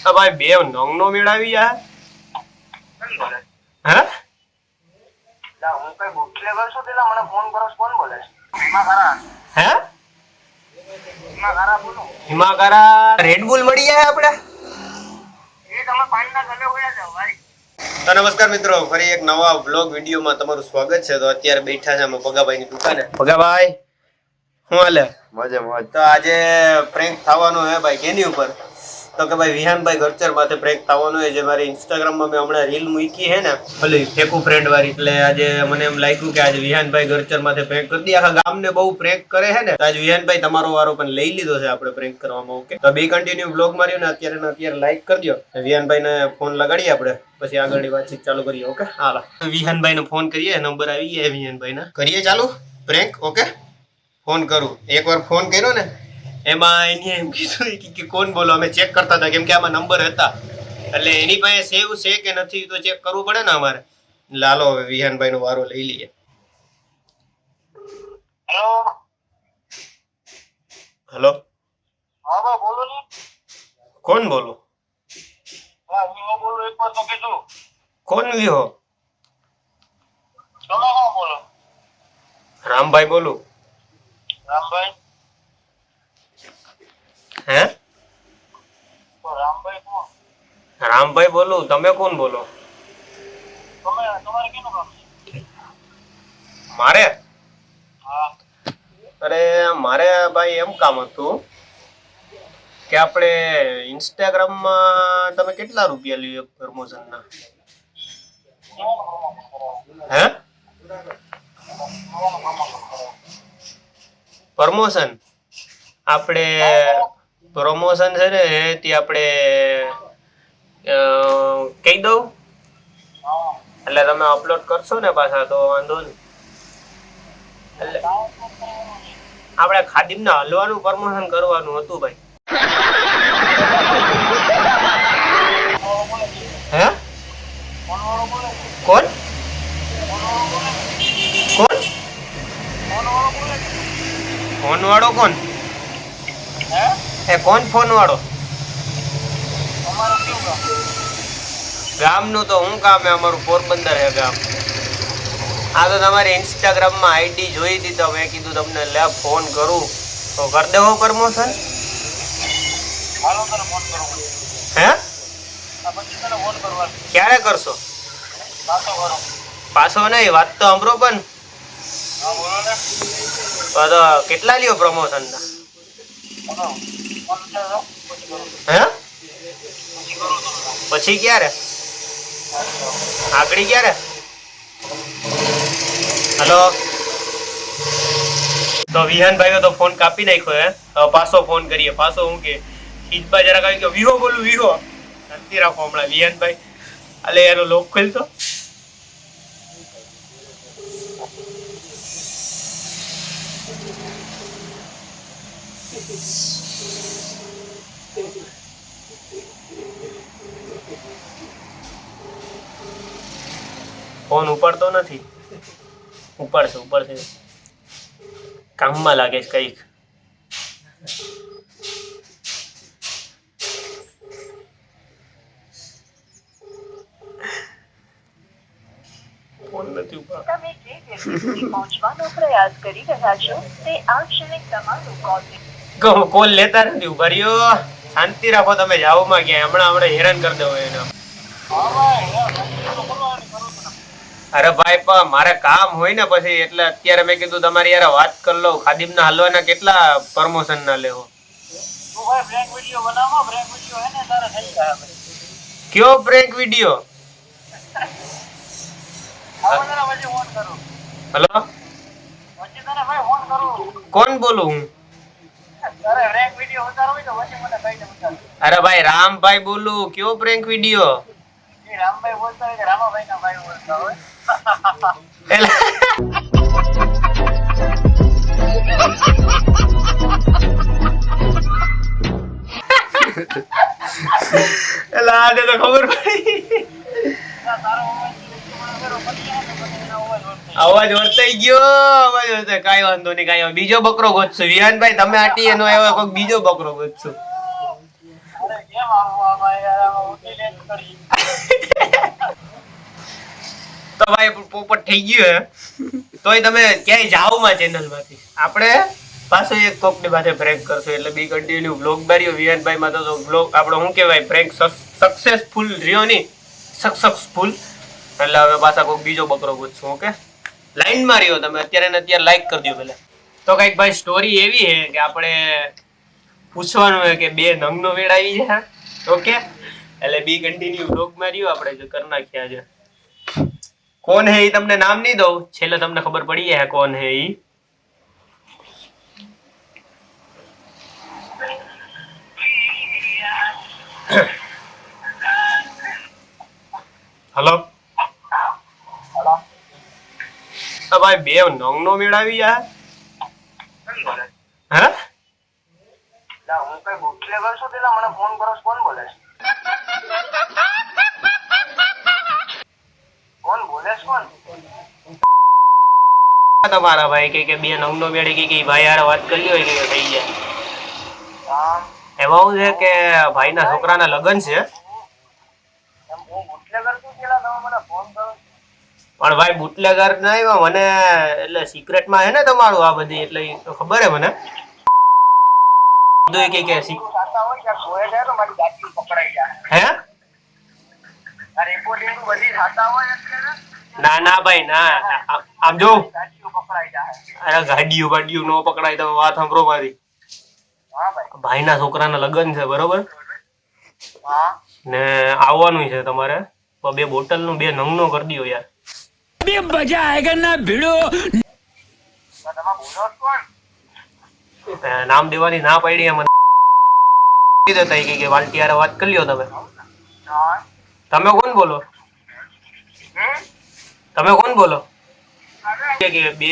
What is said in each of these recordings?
ભાઈ બે નંગ નો મેળાવી યા હે હું કઈ બુટલેગર છું પેલા મને ફોન કરો કોણ બોલે હિમા ખરા હે હિમા ખરા બોલો હિમા કરા રેડ બુલ મળી જાય આપણે એ તમે પાણીના ગલે હોયા જાવ ભાઈ. તો નમસ્કાર મિત્રો, ફરી એક નવા વ્લોગ વિડીયોમાં તમારું સ્વાગત છે. તો અત્યારે બેઠા છે અમે ભગાભાઈની દુકાને. ભગાભાઈ શું હાલે? મજા મોજ. તો આજે પ્રેન્ક થવાનો હે ભાઈ કેની ઉપર? તો કે ભાઈ વિહાનભાઈ ગરચર માથે પ્રેન્ક થવાનો હે. જે મારી ઇન્સ્ટાગ્રામમાં મેં હમણાં રીલ મૂકી હે ને ઓલી ફેકુ ફ્રેન્ડ વાળી, એટલે આજે મને એમ લાગ્યું કે આજે વિહાનભાઈ ગરચર માથે પ્રેન્ક કરી દઈએ. આખા ગામને બહુ પ્રેન્ક કરે છે ને, તો આજે વિહાનભાઈ તમારો વારો પણ લઈ લીધો છે આપણે પ્રેન્ક કરવામાં. ઓકે, તો બે કન્ટિન્યુ બ્લોગ માર્યો ને અત્યારે લાઈક કરી દો. વિહાનભાઈને ફોન લગાડીએ આપણે, પછી આગળની વાતચીત ચાલુ કરીએ. ઓકે, હાલો વિહાનભાઈને ફોન કરીએ. નંબર આવી ગયા વિહાનભાઈના, કરીએ ચાલુ પ્રેન્ક. ઓકે, ફોન કરું. એકવાર ફોન કર્યો ને એમાં એને એમ કીધું કે કોણ બોલો. અમે ચેક કરતા હતા કેમ કે આમાં નંબર હતા, એટલે એની પાસે સેવ છે કે નથી તો ચેક કરવું પડે ને અમારે. લાલો હવે વિહાનભાઈ નો વારો લઈ લઈએ. હેલો હેલો, હા બા બોલો ને. કોણ બોલો? હા હું બોલું, એકવાર તો કીધું. કોણ લ્યો? તમે કોણ બોલો? રામભાઈ બોલું. રામભાઈ? હે તો રામભાઈ કોણ? રામભાઈ બોલું. તમે કોણ બોલો? તમારે કેનું કામ છે? મારે? હા અરે મારે ભાઈ એમ કામ હતું કે આપણે ઇન્સ્ટાગ્રામમાં તમે કેટલા રૂપિયા લ્યો પ્રમોશનના? હે પ્રમોશન? આપણે પ્રમોશન છે ને તે આપણે કહી દઉં એટલે તમે અપલોડ કરશો ને પાછા તો વાંધો નહીં. એટલે આપણે ખાદીમના હલવાનું પ્રમોશન કરવાનું હતું ભાઈ. હે કોણ કોણ ફોન વાળો? કોણ એ કોણ ફોન વાળો? તમારું કેવું કામ? ગામનું તો હું કામ હે, અમારું પોરબંદર હે ગામ. આ તો તમારી ઇન્સ્ટાગ્રામમાં આઈડી જોઈ હતી તો મેં કીધું તમને લે ફોન કરું તો કરી દેવો પ્રમોશન. હાલો તને ફોન કરું. હે આ પછી તને ફોન કરવાનો. ક્યારે કરશો? પાછો કરો. પાછો નહીં, વાત તો સાંભળો પણ. હા બોલો ને. તો કેટલા લ્યો પ્રમોશનના? બોલો ફોન કરો પછી કરું. હે પછી કરું તમને. પછી ક્યારે? આગળ ક્યારે? હલો, તો વિહાનભાઈ તો ફોન કાપી નાખ્યો હે. હવે પાછો ફોન કરીએ. પાછો હું કે ખીજબા જરાક આવી ગયો. વિહો બોલું વિહો. શાંતિ રાખો હમણાં વિહાનભાઈ. અલે એનો લોક ખોલતો. ફોન ઉપાડતો નથી. ઉપાડશે કામમાં લાગે છે કઈક. ફોન નથી ઉપાડતો. તમે જે વ્યક્તિ સુધી પહોંચવાનો પ્રયાસ કરી રહ્યા છો તે આ ક્ષણે તમારું કોલ લેતા નથી. ઉભા રહ્યો, શાંતિ રાખો. તમે જાઓ માં ક્યાંય હમણાં આપણે હેરાન કરી દેવો એને. હા ભાઈ તો કરવાની કરું તને. અરે ભાઈ પણ મારે કામ હોય ને પછી, એટલે અત્યારે મેં કીધું તમારી યાર વાત કરી લઉં. ખાદીમના હલવાના કેટલા પ્રમોશન ના લેવો? તું ભાઈ પ્રેન્ક વિડિયો બનાવો. પ્રેન્ક વિડિયો હે ને તારે થઈ જાય ભાઈ. કયો પ્રેન્ક વિડિયો? હવે તને પછી ફોન કરું. હલો, પછી તને ભાઈ ફોન કરું. કોણ બોલું હું? તારે પ્રેન્ક વિડિયો ઉતારવો હોય તો પછી મને કહી દે ઉતાર. અરે ભાઈ રામભાઈ બોલું. કયો પ્રેન્ક વિડિયો? એ રામભાઈ બોલતા હોય કે રામાભાઈ ના ભાઈ બોલતા હોય. એટલે આજે તો ખબર પડી. તારો અવાજ વર્તાઈ ગયો. કાંઈ વાંધો નહીં, કાંઈ બીજો બકરો ગોતશું. વિહાનભાઈ તમે આટી એનો આવ્યો કોઈક બીજો બકરો ગોતશું. અરે કેમ આવું આમાં યાર થઈ ગયું હે તોય તમે ક્યાંય જાઓ માં ચેનલ માંથી આપણે પાછો એક કોક ની માથે પ્રેન્ક કરશો એટલે બી કન્ટિન્યુ બ્લોગ બાર્યો વિહાનભાઈ માં તો બ્લોગ આપણો શું કહેવાય પ્રેન્ક સક્સેસફુલ રહ્યો ની સક્સેસફુલ એટલે હવે પાછા કોઈક બીજો બકરો પૂછશું ઓકે લાઈન માં રહ્યો તમે અત્યારે ને અત્યારે લાઈક કરી દો પેલા તો કઈક ભાઈ સ્ટોરી એવી છે કે આપણે પૂછવાનું છે કે બે નંગનો વેળ આવી જાય ઓકે એટલે બી કન્ટિન્યુ બ્લોગ માં રહ્યો આપણે જે કરી નાખ્યા છે કોણ હે એ તમને નામ નહીં દઉં છેલ્લે તમને ખબર પડી જાય કોણ હે ઈ હલો ભાઈ બે નંગનો મેળ આવી જાય હે હું કઈ બુટલેગર છું પેલા મને ફોન કરો છો? કોણ બોલે છે? કોણ બોલે છે? કોણ? તમારા ભાઈ કે બે નંગનો મેળ કે ભાઈ યાર વાત કરી હોય કે થઈ જાય હા એમાં શું છે કે ભાઈના છોકરાના લગ્ન છે હું બુટલેગર છું પેલા તમે મને ફોન કરો છો? પણ ભાઈ બુટલેગર નહીં મને એટલે સિક્રેટમાં હે ને તમારું આ બધી એટલે ઈ તો ખબર હે મને બધું કે સાચા હોય કે કોઈ જાય તો મારી ગાડી પકડાઈ જાય હે આ રેકોર્ડિંગ બધી સાચા હોય એટલે ના ના ભાઈ ના આમ જો ગાડીઓ પકડાઈ જાય. અરે ગાડીઓ નો પકડાય તમે વાત સાંભળો મારી હા ભાઈ. ભાઈના છોકરાના લગ્ન છે બરોબર હા ને આવવાનું છે તમારે તો બે બોટલ નું બે નંગનો કરી દો યાર તો તમે બોલો છો કોણ? નામ દેવાની ના પડી મને દેતા કે વાલટી હારે વાત કરી લ્યો તમે હા તમે કોણ બોલો તમે કોણ બોલો કે બે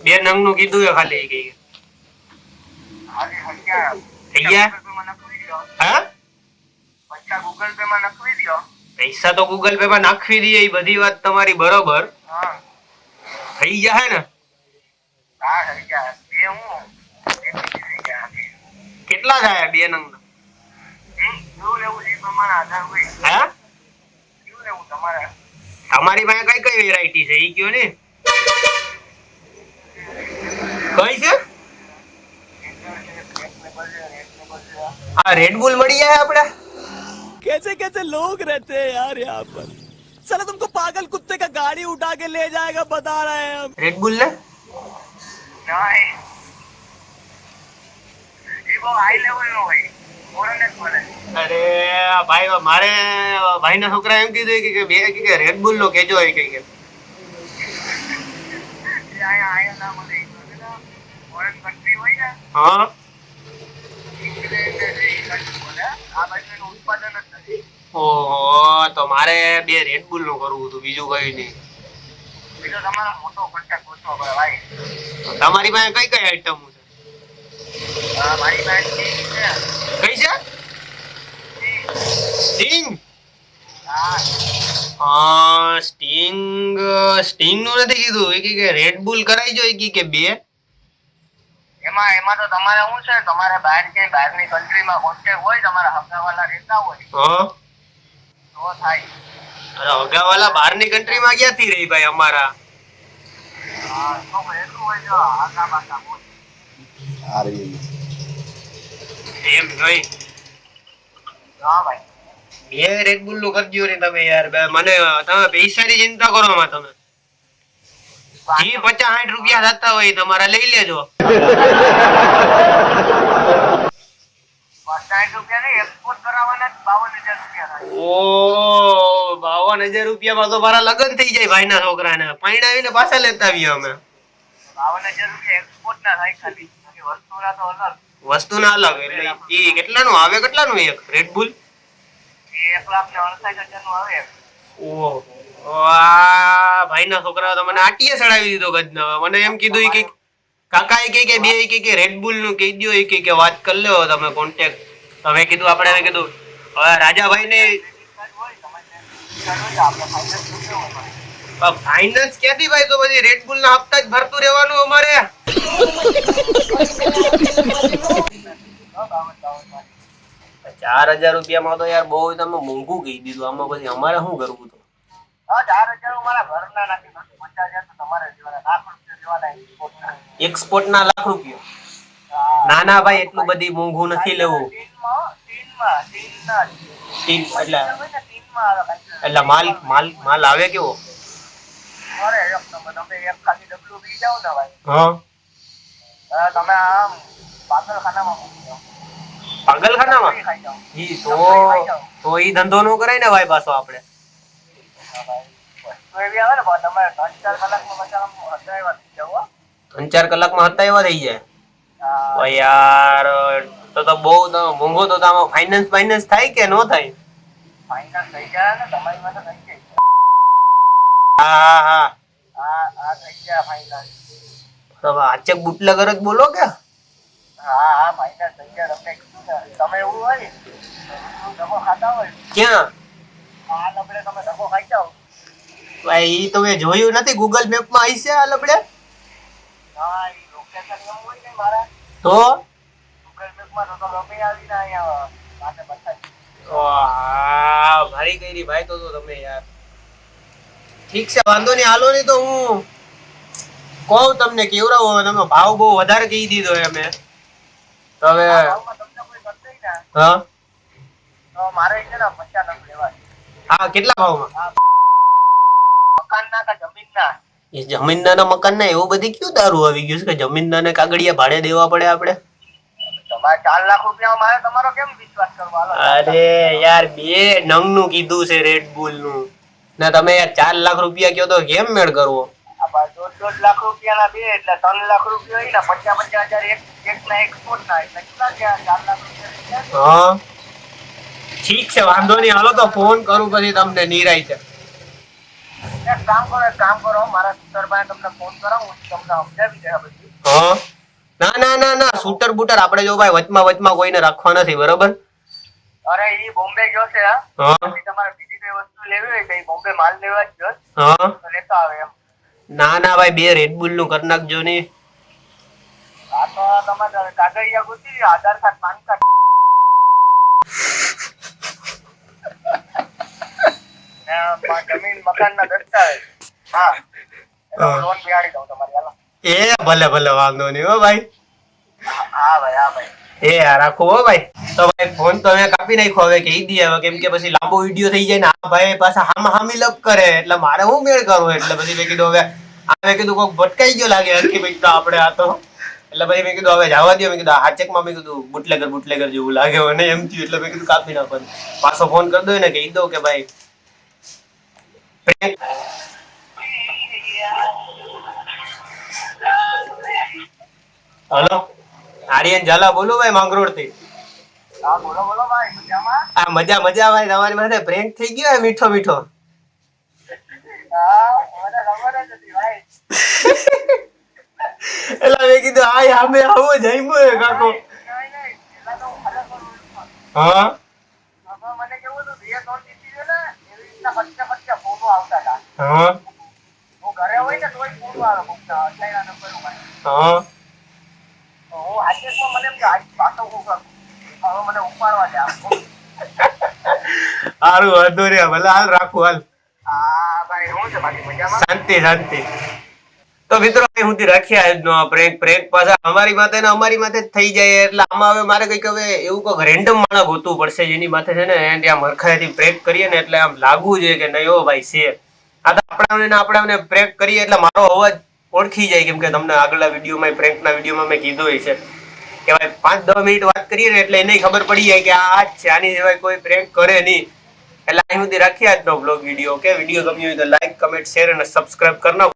બે નંગ નું કીધું છે ખાલી કે થઈ ગયા હા પૈસા ગૂગલ પે માં નાખવી દો. પૈસા તો ગૂગલ પે માં નાખવી દઈએ એ બધી વાત તમારી બરોબર હા થઈ જાય ને હા થઈ ગયા. એ હું થઈ ગયા. કેટલા થાય બે નંગ કેવું લેવું એ પ્રમાણે આધાર હોય. હા કેવું લેવું તમારે? તમારી પાસે કઈ કઈ વેરાયટી છે ઈ કયો ને કઈ છે આ રેડ બુલ મળી જાય આપણે कैसे कैसे लोग रहते हैं यार यहाँ पर साला तुमको पागल कुत्ते का गाड़ी उठा के ले जाएगा बता रहे हैं हम રેડ બુલ ને નહીં. એ બહુ હાઈ લેવલ નો હોય. ફોરેન જ મળે. અરે ભાઈ મારે ભાઈના છોકરા એમ કીધું કે બે કે રેડ બુલ નો કેજો હોય કે એ અહીંયા ના મળે. ફોરેન કન્ટ્રી હોય ને હા આ બાજુનું ઉત્પાદન જ નથી. ઓહો તો મારે બે રેડ બુલ નું કરવું હતું બીજું કઈ નહીં બીજો તમારો મોટો કોન્ટેક્ટ પૂછવો પડે ભાઈ. તમારી પાસે કઈ કઈ આઈટમ છે મારી પાસે ટીમ છે. કઈ છે સ્ટિંગ હા સ્ટિંગ નું નથી કીધું એ કે રેડ બુલ કરાઈ જો કે બે એમાં તો તમારે શું છે તમારે બહારની કન્ટ્રીમાં કોન્ટેક્ટ હોય તમારા હગાવાલા રહેતા હોય હા તો થાય. અરે અગાવાલા બહારની કન્ટ્રીમાં ક્યાંથી રહી ભાઈ અમારા હા તો એટલું હોય જો આગા પાછા હોય. એમ નહીં હા ભાઈ. બે રેડ બુલ નું કરજો ને તમે યાર મને તમે પૈસાની ચિંતા કરો માં તમે જે 50-60 રૂપિયા થતા હોય તમારા લઈ લેજો 60 રૂપિયા નહીં એક્સપોર્ટ કરાવવાના 52,000 રૂપિયા થાય. ઓ 52,000 રૂપિયામાં તો મારા લગ્ન થઈ જાય ભાઈના છોકરાને પરણાવીને પાછા લેતા આવીએ અમે 52,000 રૂપિયા એક્સપોર્ટ ના થાય ખાલી વસ્તુના તો અલગ. વસ્તુના અલગ એટલે એ કેટલાનું આવે કેટલાનું એક રેડ બુલ એ 1,68,000 નું આવે. ઓહો આ ભાઈના છોકરાઓ તો મને આટીએ ચડાવી દીધો ગજના મને એમ કીધું કે કાકા એ કે બે કે રેડ બુલ નું કહી દો કે વાત કરી લો તમે કોન્ટેક્ટ તમે કીધું આપણે કીધું હવે રાજાભાઈ ને ફાઇનાન્સ ક્યાંથી ભાઈ તો પછી રેડ બુલ ના હપ્તા જ ભરતું રહેવાનું અમારે 4,000 રૂપિયામાં તો યાર બહુ તમે મોંઘું કહી દીધું આમાં પછી અમારે શું કરવું તો હા 4,000 મારા ઘરના નાખી 50,000 તો તમારે દેવાના, ₹1,00,000 દેવાના એક્સપોર્ટ ના ₹1,00,000? ના ના ભાઈ, એટલું બધી મોંઘું નથી લેવું. ટીન એટલે માલ આવે કેવો? અરે એક નંબર. તમે એક ખાલી ડબલું પી જાવ ને ભાઈ, હા, તમે આમ પાગલખાનામાં મૂકી જાઓ. પાગલખાનામાં? ખાઈ જાઓ. ઈ તો ઈ ધંધો નો કરાય ને ભાઈ પાછો આપણે. વસ્તુ એવી આવે ને ભાઈ, તમે 3-4 કલાકમાં બચારામાં હટાવ્યા થઈ જાવ હો. 3-4 કલાકમાં હતા એવા થઈ જાય? હા, ભાઈ યાર, તો બહુ મોંઘો. તો આમાં ફાઇનાન્સ થાય કે નો થાય? ફાઇનલ થઈ ગયા ને તમારી માટે થઈ ગઈ. હા. હા થઈ ગયા ફાઇનલ. તો આચક બુટલેગર જ બોલો કે? હા ફાઇનલ થઈ ગયા. તમને કીધું ને, તમે એવું હોય ડબ્બો ખાતા હોય, ક્યાં આ લબડે તમે ડબ્બો ખાઈ જાઓ. ભાઈ? ઈ તો મેં જોયું નથી. ગૂગલ મેપ માં આવી છે આ લબડે? હા, એ લોકેશન એમ હોય ને મારા તો ગૂગલ મેપમાં તો લબે આવીને અહીંયા માટે બતાવી. ભારી કરી ભાઈ. તો તમે યાર, ઠીક છે, વાંધો નહીં, હાલો નહીં. તો હું કહું તમને કેવડાવો. તમે ભાવ બહુ વધારે કહી દીધો અમે. તો હવે ભાવમાં તમને કોઈ કરશે ને હા, તો મારે છે ને 50 નંગ લેવા છે. હા, કેટલા ભાવમાં? મકાનના કે જમીનના? એ જમીનના મકાન ના એવું બધી ક્યું દારૂ આવી ગયું છે કે જમીનના કાગળિયા ભાડે દેવા પડે આપણે? તમારે 4 લાખ રૂપિયા મારે તમારો કેમ વિશ્વાસ કરવો? હાલો. અરે યાર, 2 નંગ નું કીધું છે રેડ બુલ નું, ને તમે યાર 4 લાખ રૂપિયા કયો તો કેમ મેળ કરવો? આ ભાઈ 1.5 લાખ રૂપિયાના બે એટલે 3 લાખ રૂપિયા હોય ને, 50,000 એકના એક્સપોર્ટ ના એટલે કેટલા થયા? 4 લાખ રૂપિયા. હા, ઠીક છે, વાંધો નહીં, હાલો તો ફોન કરું પછી તમને નિરાય છે. એક કામ કરો, મારા સુતરભાઈ તમને ફોન કરાવું, હું તમને સમજાવી દે બધું. હા, ના શૂટર બૂટર આપણે જો ભાઈ વચમાં કોઈને રાખવા નથી, બરોબર? અરે ઈ બોમ્બે ગયો છે. હા. પછી તમારે બીજી કઈ વસ્તુ લેવી હોય તો ઈ બોમ્બે માલ લેવા જ ગયો હા, તો લેતો આવે એમ. ના ભાઈ, 2 રેડ બુલ નું કરી નાખજો ને. આ તો તમારે કાગળિયા ગુથી આધાર કાર્ડ, પાન કાર્ડ ને જમીન મકાનના દસ્તાવેજ. હા, એટલે હું લોન બિહાડી દઉં તમારી. હાલો. એ ભલે વાંધો નહીં હો ભાઈ. હા ભાઈ. એ યાર, રાખો હો ભાઈ. તો ભાઈ ફોન તો હવે કાપી નાખ્યો, હવે કહી દઈએ હવે, કેમ કે પછી લાંબો વિડીયો થઈ જાય ને આ ભાઈ પાછા હામી લપ કરે એટલે મારે હું મેળ કરવો. એટલે પછી મેં કીધું હવે મેં કીધું કોઈક ભટકાઈ ગયો લાગે હરખી ભાઈ તો આપણે આ તો. એટલે પછી મેં કીધું હવે જવા દો. મેં કીધું હાચકમાં મેં કીધું બુટલેગર જેવું લાગે મને એમ થયું. એટલે મેં કીધું કાપી નાખો. પાછો ફોન કરી દો ને કહી દો કે ભાઈ હલો, આર્યન ઝાલા બોલું ભાઈ, માંગરોળ થી. હા બોલો ભાઈ, મજામાં? આ મજા ભાઈ, તમારી માથે પ્રેન્ક થઈ ગયો મીઠો. હા, મને ખબર જ હતી ભાઈ. એટલે મેં કીધું આમે આવો જઈમો કાકો. નહીં, પેલા તો હું ખરેખર ઓળખતો. હા, હવે મને કેવું હતું, 2-3 દીધી છે ને એવી રીતના ફટકે ફોનો આવતા હતા. હા, હું ઘરે હોય ને તોય ફોન આવે કોકના અજાણ્યા નંબર ઉપર. હા. તો હું આદેશમાં મને એમ કે આજ પાછો હું કરું. હવે મને ઉપાડવા દે આમ. હારું, વાંધો રે, ભલે હાલ રાખું, હાલ. હા ભાઈ, હું છે બાકી મજામાં? શાંતિ. તો મિત્રો હું રાખ્યા આજનો પ્રેન્ક પાછા અમારી માથે જ થઈ જાય. એટલે આમાં હવે મારે કઈક હવે એવું કોઈ રેન્ડમ માણસ ગોતવું પડશે જેની માથે છે ને ત્યાં મરખાઈથી પ્રેન્ક કરીએ ને એટલે આમ લાગવું જોઈએ કે નહીં, ઓ ભાઈ છે આ તો આપણે પ્રેન્ક કરીએ એટલે મારો અવાજ ઓળખી જાય. કેમ કે તમને આગલા વિડીયોમાં પ્રેન્કના વિડીયોમાં મેં કીધું છે કે ભાઈ 5-10 મિનિટ વાત કરીએ ને એટલે એને ખબર પડી જાય કે આ જ છે, આની સિવાય કોઈ પ્રેન્ક કરે નહીં. એટલે અહીં સુધી રાખીએ આજનો બ્લોગ વિડીયો. કે વિડીયો ગમ્યો હોય તો લાઈક, કમેન્ટ, શેર અને સબસ્ક્રાઇબ કરી નાખો.